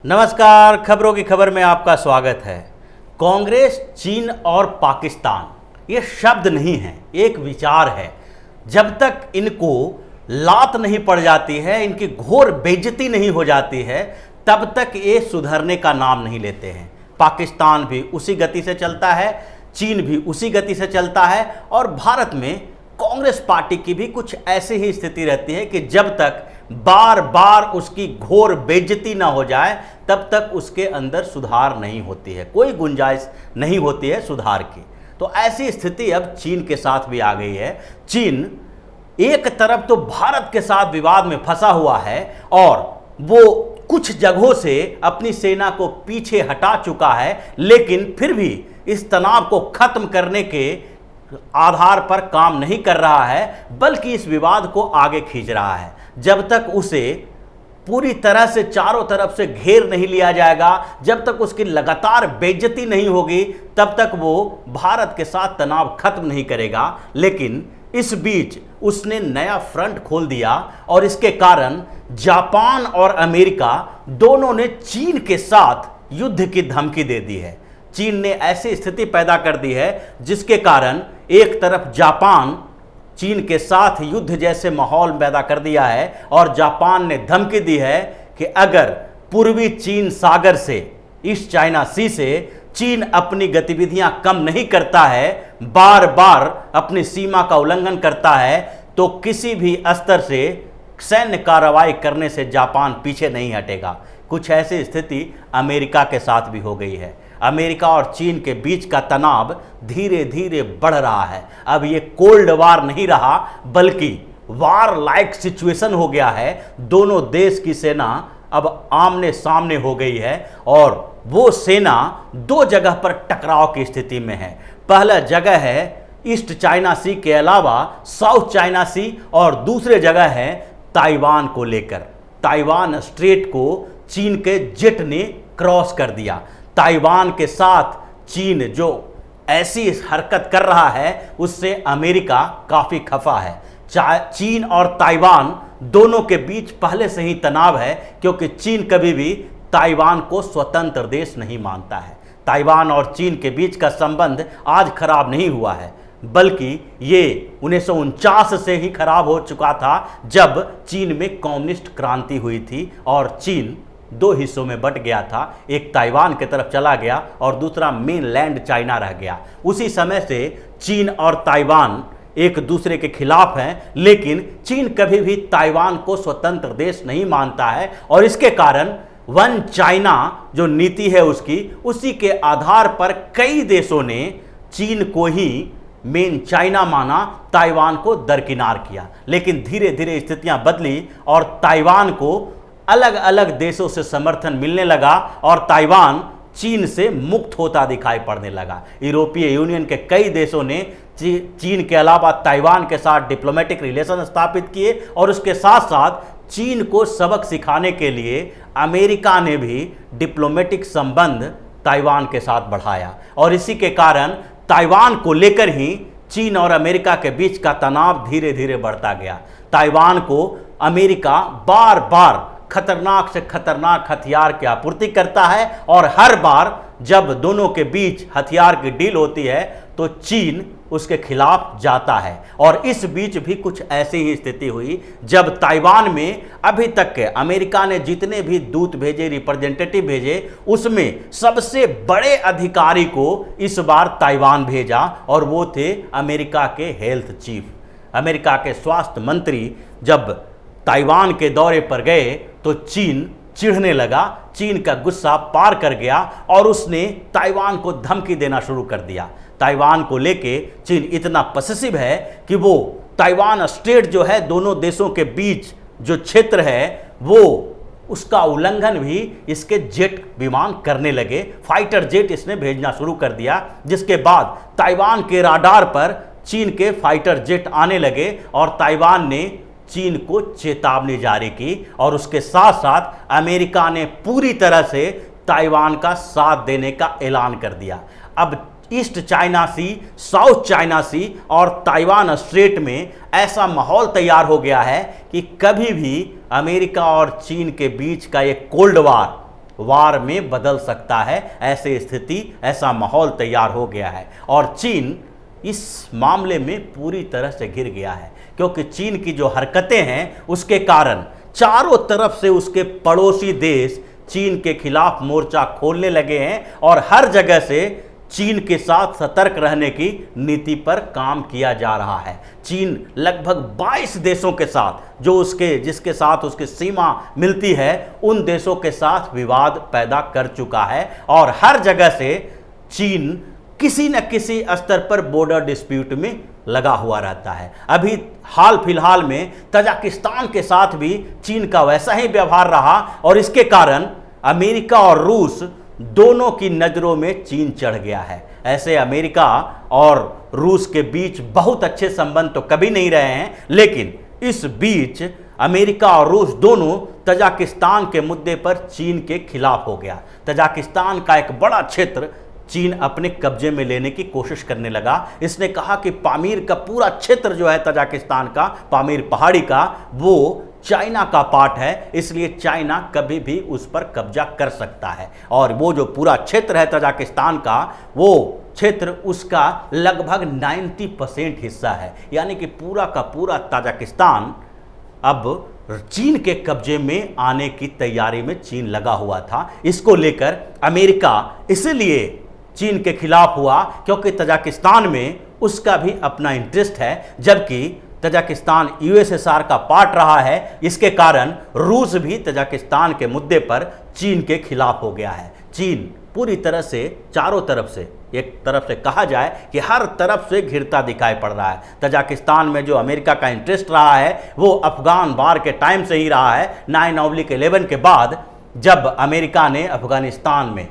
नमस्कार, खबरों की खबर में आपका स्वागत है। कांग्रेस, चीन और पाकिस्तान ये शब्द नहीं है, एक विचार है। जब तक इनको लात नहीं पड़ जाती है, इनकी घोर बेइज्जती नहीं हो जाती है, तब तक ये सुधरने का नाम नहीं लेते हैं। पाकिस्तान भी उसी गति से चलता है, चीन भी उसी गति से चलता है और भारत में कांग्रेस पार्टी की भी कुछ ऐसी ही स्थिति रहती है कि जब तक बार बार उसकी घोर बेइज्जती ना हो जाए तब तक उसके अंदर सुधार नहीं होती है, कोई गुंजाइश नहीं होती है सुधार की। तो ऐसी स्थिति अब चीन के साथ भी आ गई है। चीन एक तरफ तो भारत के साथ विवाद में फंसा हुआ है और वो कुछ जगहों से अपनी सेना को पीछे हटा चुका है, लेकिन फिर भी इस तनाव को खत्म करने के आधार पर काम नहीं कर रहा है, बल्कि इस विवाद को आगे खींच रहा है। जब तक उसे पूरी तरह से चारों तरफ से घेर नहीं लिया जाएगा, जब तक उसकी लगातार बेइज्जती नहीं होगी, तब तक वो भारत के साथ तनाव खत्म नहीं करेगा। लेकिन इस बीच उसने नया फ्रंट खोल दिया और इसके कारण जापान और अमेरिका दोनों ने चीन के साथ युद्ध की धमकी दे दी है। चीन ने ऐसी स्थिति पैदा कर दी है जिसके कारण एक तरफ जापान चीन के साथ युद्ध जैसे माहौल पैदा कर दिया है और जापान ने धमकी दी है कि अगर पूर्वी चीन सागर से, ईस्ट चाइना सी से चीन अपनी गतिविधियां कम नहीं करता है, बार बार अपनी सीमा का उल्लंघन करता है, तो किसी भी स्तर से सैन्य कार्रवाई करने से जापान पीछे नहीं हटेगा। कुछ ऐसी स्थिति अमेरिका के साथ भी हो गई है। अमेरिका और चीन के बीच का तनाव धीरे धीरे बढ़ रहा है। अब ये कोल्ड वार नहीं रहा, बल्कि वार लाइक सिचुएशन हो गया है। दोनों देश की सेना अब आमने सामने हो गई है और वो सेना दो जगह पर टकराव की स्थिति में है। पहला जगह है ईस्ट चाइना सी के अलावा साउथ चाइना सी और दूसरे जगह है ताइवान को लेकर। ताइवान स्ट्रेट को चीन के जेट ने क्रॉस कर दिया। ताइवान के साथ चीन जो ऐसी हरकत कर रहा है उससे अमेरिका काफ़ी खफा है। चीन और ताइवान दोनों के बीच पहले से ही तनाव है, क्योंकि चीन कभी भी ताइवान को स्वतंत्र देश नहीं मानता है। ताइवान और चीन के बीच का संबंध आज खराब नहीं हुआ है, बल्कि ये 1949 से ही खराब हो चुका था, जब चीन में कम्युनिस्ट क्रांति हुई थी और चीन दो हिस्सों में बट गया था। एक ताइवान की तरफ चला गया और दूसरा मेनलैंड चाइना रह गया। उसी समय से चीन और ताइवान एक दूसरे के खिलाफ हैं, लेकिन चीन कभी भी ताइवान को स्वतंत्र देश नहीं मानता है और इसके कारण वन चाइना जो नीति है उसकी, उसी के आधार पर कई देशों ने चीन को ही मेन चाइना माना, ताइवान को दरकिनार किया। लेकिन धीरे धीरे स्थितियां बदली और ताइवान को अलग अलग देशों से समर्थन मिलने लगा और ताइवान चीन से मुक्त होता दिखाई पड़ने लगा। यूरोपीय यूनियन के कई देशों ने चीन के अलावा ताइवान के साथ डिप्लोमेटिक रिलेशन स्थापित किए और उसके साथ साथ चीन को सबक सिखाने के लिए अमेरिका ने भी डिप्लोमेटिक संबंध ताइवान के साथ बढ़ाया और इसी के कारण ताइवान को लेकर ही चीन और अमेरिका के बीच का तनाव धीरे धीरे बढ़ता गया। ताइवान को अमेरिका बार बार खतरनाक से खतरनाक हथियार की आपूर्ति करता है और हर बार जब दोनों के बीच हथियार की डील होती है तो चीन उसके खिलाफ जाता है। और इस बीच भी कुछ ऐसी ही स्थिति हुई जब ताइवान में अभी तक के अमेरिका ने जितने भी दूत भेजे, रिप्रेजेंटेटिव भेजे, उसमें सबसे बड़े अधिकारी को इस बार ताइवान भेजा और वो थे अमेरिका के हेल्थ चीफ। अमेरिका के स्वास्थ्य मंत्री जब ताइवान के दौरे पर गए तो चीन चिढ़ने लगा, चीन का गुस्सा पार कर गया और उसने ताइवान को धमकी देना शुरू कर दिया। ताइवान को लेके चीन इतना पसेसिव है कि वो ताइवान स्टेट जो है, दोनों देशों के बीच जो क्षेत्र है, वो उसका उल्लंघन भी इसके जेट विमान करने लगे। फाइटर जेट इसने भेजना शुरू कर दिया, जिसके बाद ताइवान के राडार पर चीन के फाइटर जेट आने लगे और ताइवान ने चीन को चेतावनी जारी की और उसके साथ साथ अमेरिका ने पूरी तरह से ताइवान का साथ देने का ऐलान कर दिया। अब ईस्ट चाइना सी, साउथ चाइना सी और ताइवान स्ट्रेट में ऐसा माहौल तैयार हो गया है कि कभी भी अमेरिका और चीन के बीच का एक कोल्ड वार वार में बदल सकता है। ऐसी स्थिति, ऐसा माहौल तैयार हो गया है और चीन इस मामले में पूरी तरह से घिर गया है, क्योंकि चीन की जो हरकतें हैं उसके कारण चारों तरफ से उसके पड़ोसी देश चीन के खिलाफ मोर्चा खोलने लगे हैं और हर जगह से चीन के साथ सतर्क रहने की नीति पर काम किया जा रहा है। चीन लगभग 22 देशों के साथ जिसके साथ उसकी सीमा मिलती है, उन देशों के साथ विवाद पैदा कर चुका है और हर जगह से चीन किसी न किसी स्तर पर बॉर्डर डिस्प्यूट में लगा हुआ रहता है। अभी हाल फिलहाल में तजाकिस्तान के साथ भी चीन का वैसा ही व्यवहार रहा और इसके कारण अमेरिका और रूस दोनों की नज़रों में चीन चढ़ गया है। ऐसे अमेरिका और रूस के बीच बहुत अच्छे संबंध तो कभी नहीं रहे हैं, लेकिन इस बीच अमेरिका और रूस दोनों तजाकिस्तान के मुद्दे पर चीन के खिलाफ हो गया। तजाकिस्तान का एक बड़ा क्षेत्र चीन अपने कब्जे में लेने की कोशिश करने लगा। इसने कहा कि पामीर का पूरा क्षेत्र जो है तजाकिस्तान का, पामीर पहाड़ी का, वो चाइना का पार्ट है, इसलिए चाइना कभी भी उस पर कब्जा कर सकता है और वो जो पूरा क्षेत्र है तजाकिस्तान का, वो क्षेत्र उसका लगभग 90% हिस्सा है, यानी कि पूरा का पूरा तजाकिस्तान अब चीन के कब्जे में आने की तैयारी में चीन लगा हुआ था। इसको लेकर अमेरिका इसलिए चीन के खिलाफ हुआ क्योंकि तजाकिस्तान में उसका भी अपना इंटरेस्ट है, जबकि तजाकिस्तान यूएसएसआर का पार्ट रहा है। इसके कारण रूस भी तजाकिस्तान के मुद्दे पर चीन के खिलाफ हो गया है। चीन पूरी तरह से चारों तरफ से, एक तरफ से कहा जाए कि हर तरफ से घिरता दिखाई पड़ रहा है। तजाकिस्तान में जो अमेरिका का इंटरेस्ट रहा है वो अफगान वार के टाइम से ही रहा है। 9/11 के बाद जब अमेरिका ने अफगानिस्तान में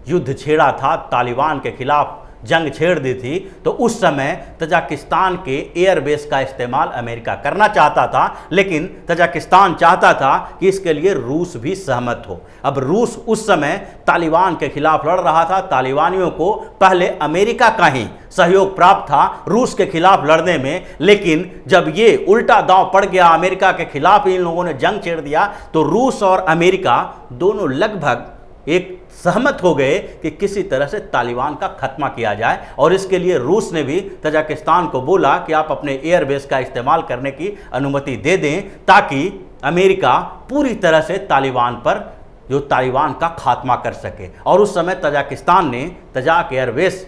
युद्ध छेड़ा था, तालिबान के खिलाफ जंग छेड़ दी थी, तो उस समय तजाकिस्तान के एयरबेस का इस्तेमाल अमेरिका करना चाहता था, लेकिन तजाकिस्तान चाहता था कि इसके लिए रूस भी सहमत हो। अब रूस उस समय तालिबान के खिलाफ लड़ रहा था। तालिबानियों को पहले अमेरिका का ही सहयोग प्राप्त था रूस के खिलाफ लड़ने में, लेकिन जब ये उल्टा दांव पड़ गया, अमेरिका के खिलाफ इन लोगों ने जंग छेड़ दिया, तो रूस और अमेरिका दोनों लगभग एक सहमत हो गए कि किसी तरह से तालिबान का खात्मा किया जाए और इसके लिए रूस ने भी तजाकिस्तान को बोला कि आप अपने एयरबेस का इस्तेमाल करने की अनुमति दे दें ताकि अमेरिका पूरी तरह से तालिबान का खात्मा कर सके। और उस समय तजाकिस्तान ने तजाक एयरबेस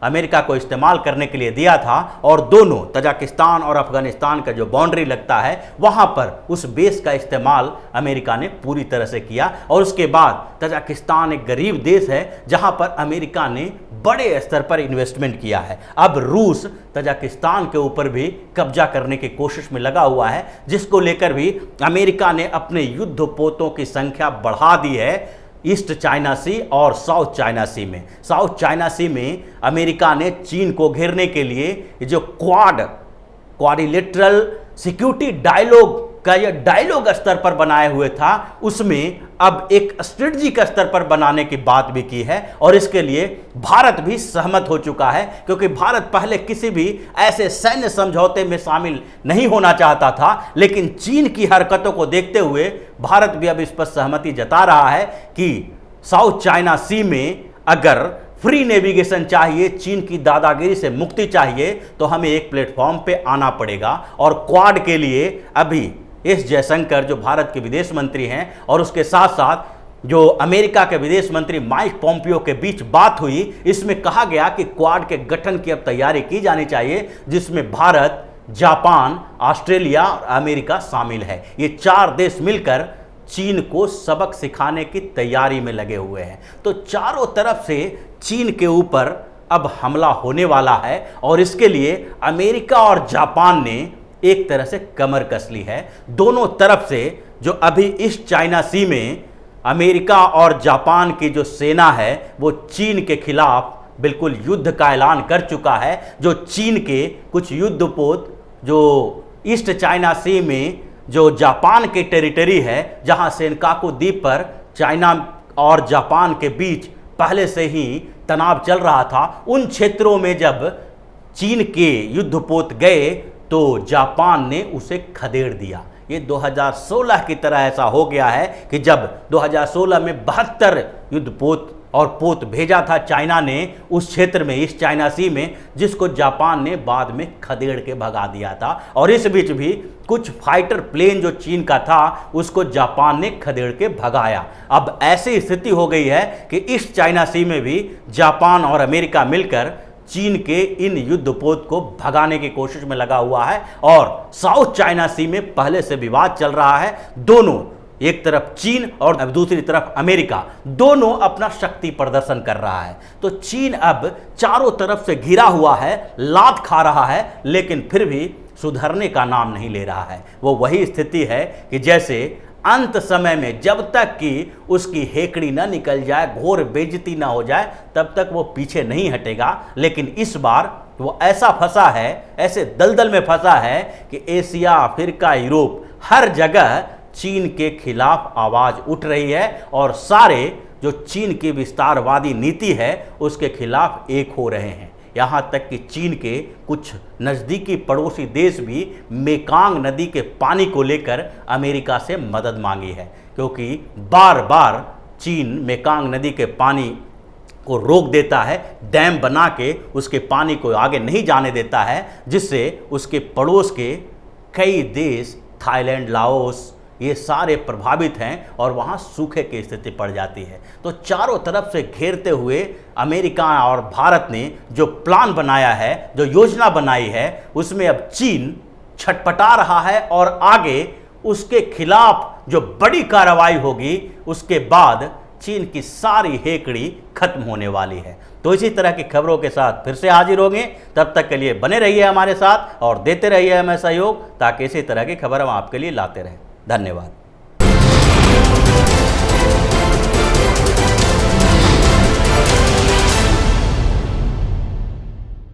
अमेरिका को इस्तेमाल करने के लिए दिया था और दोनों तजाकिस्तान और अफगानिस्तान का जो बाउंड्री लगता है वहां पर उस बेस का इस्तेमाल अमेरिका ने पूरी तरह से किया। और उसके बाद तजाकिस्तान एक गरीब देश है जहां पर अमेरिका ने बड़े स्तर पर इन्वेस्टमेंट किया है। अब रूस तजाकिस्तान के ऊपर भी कब्जा करने की कोशिश में लगा हुआ है, जिसको लेकर भी अमेरिका ने अपने युद्धपोतों की संख्या बढ़ा दी है ईस्ट चाइना सी और साउथ चाइना सी में। साउथ चाइना सी में अमेरिका ने चीन को घेरने के लिए जो क्वाड्रिलेटरल सिक्योरिटी डायलॉग का यह डायलॉग स्तर पर बनाए हुए था, उसमें अब एक स्ट्रेटजिक स्तर पर बनाने की बात भी की है और इसके लिए भारत भी सहमत हो चुका है, क्योंकि भारत पहले किसी भी ऐसे सैन्य समझौते में शामिल नहीं होना चाहता था, लेकिन चीन की हरकतों को देखते हुए भारत भी अब इस पर सहमति जता रहा है कि साउथ चाइना सी में अगर फ्री नेविगेशन चाहिए, चीन की दादागिरी से मुक्ति चाहिए, तो हमें एक प्लेटफॉर्म पे आना पड़ेगा। और क्वाड के लिए अभी एस जयशंकर जो भारत के विदेश मंत्री हैं और उसके साथ साथ जो अमेरिका के विदेश मंत्री माइक पोम्पियो के बीच बात हुई, इसमें कहा गया कि क्वाड के गठन की अब तैयारी की जानी चाहिए, जिसमें भारत, जापान, ऑस्ट्रेलिया और अमेरिका शामिल है। ये 4 देश मिलकर चीन को सबक सिखाने की तैयारी में लगे हुए हैं। तो चारों तरफ से चीन के ऊपर अब हमला होने वाला है और इसके लिए अमेरिका और जापान ने एक तरह से कमर कस ली है। दोनों तरफ से जो अभी ईस्ट चाइना सी में अमेरिका और जापान की जो सेना है वो चीन के खिलाफ बिल्कुल युद्ध का ऐलान कर चुका है। जो चीन के कुछ युद्धपोत जो ईस्ट चाइना सी में जो जापान के टेरिटरी है, जहां सेनकाकू द्वीप पर चाइना और जापान के बीच पहले से ही तनाव चल रहा था, उन क्षेत्रों में जब चीन के युद्धपोत गए तो जापान ने उसे खदेड़ दिया। ये 2016 की तरह ऐसा हो गया है कि जब 2016 में 72 युद्धपोत और पोत भेजा था चाइना ने उस क्षेत्र में, इस चाइना सी में, जिसको जापान ने बाद में खदेड़ के भगा दिया था। और इस बीच भी कुछ फाइटर प्लेन जो चीन का था उसको जापान ने खदेड़ के भगाया। अब ऐसी स्थिति हो गई है कि इस चाइना सी में भी जापान और अमेरिका मिलकर चीन के इन युद्धपोत को भगाने की कोशिश में लगा हुआ है। और साउथ चाइना सी में पहले से विवाद चल रहा है। दोनों, एक तरफ चीन और दूसरी तरफ अमेरिका, दोनों अपना शक्ति प्रदर्शन कर रहा है। तो चीन अब चारों तरफ से घिरा हुआ है, लात खा रहा है, लेकिन फिर भी सुधरने का नाम नहीं ले रहा है। वो वही स्थिति है कि जैसे अंत समय में जब तक कि उसकी हेकड़ी ना निकल जाए, घोर बेइज्जती ना हो जाए, तब तक वो पीछे नहीं हटेगा। लेकिन इस बार वो ऐसा फंसा है, ऐसे दलदल में फंसा है कि एशिया, अफ्रीका, यूरोप, हर जगह चीन के खिलाफ आवाज उठ रही है और सारे जो चीन की विस्तारवादी नीति है उसके खिलाफ एक हो रहे हैं। यहाँ तक कि चीन के कुछ नज़दीकी पड़ोसी देश भी मेकांग नदी के पानी को लेकर अमेरिका से मदद मांगी है, क्योंकि बार बार चीन मेकांग नदी के पानी को रोक देता है, डैम बना के उसके पानी को आगे नहीं जाने देता है, जिससे उसके पड़ोस के कई देश, थाईलैंड, लाओस, ये सारे प्रभावित हैं और वहाँ सूखे की स्थिति पड़ जाती है। तो चारों तरफ से घेरते हुए अमेरिका और भारत ने जो प्लान बनाया है, जो योजना बनाई है, उसमें अब चीन छटपटा रहा है और आगे उसके खिलाफ जो बड़ी कार्रवाई होगी उसके बाद चीन की सारी हेकड़ी खत्म होने वाली है। तो इसी तरह की खबरों के साथ फिर से हाजिर होंगे। तब तक के लिए बने रहिए हमारे साथ और देते रहिए हमें सहयोग, ताकि इसी तरह की खबर हम आपके लिए लाते रहें। धन्यवाद।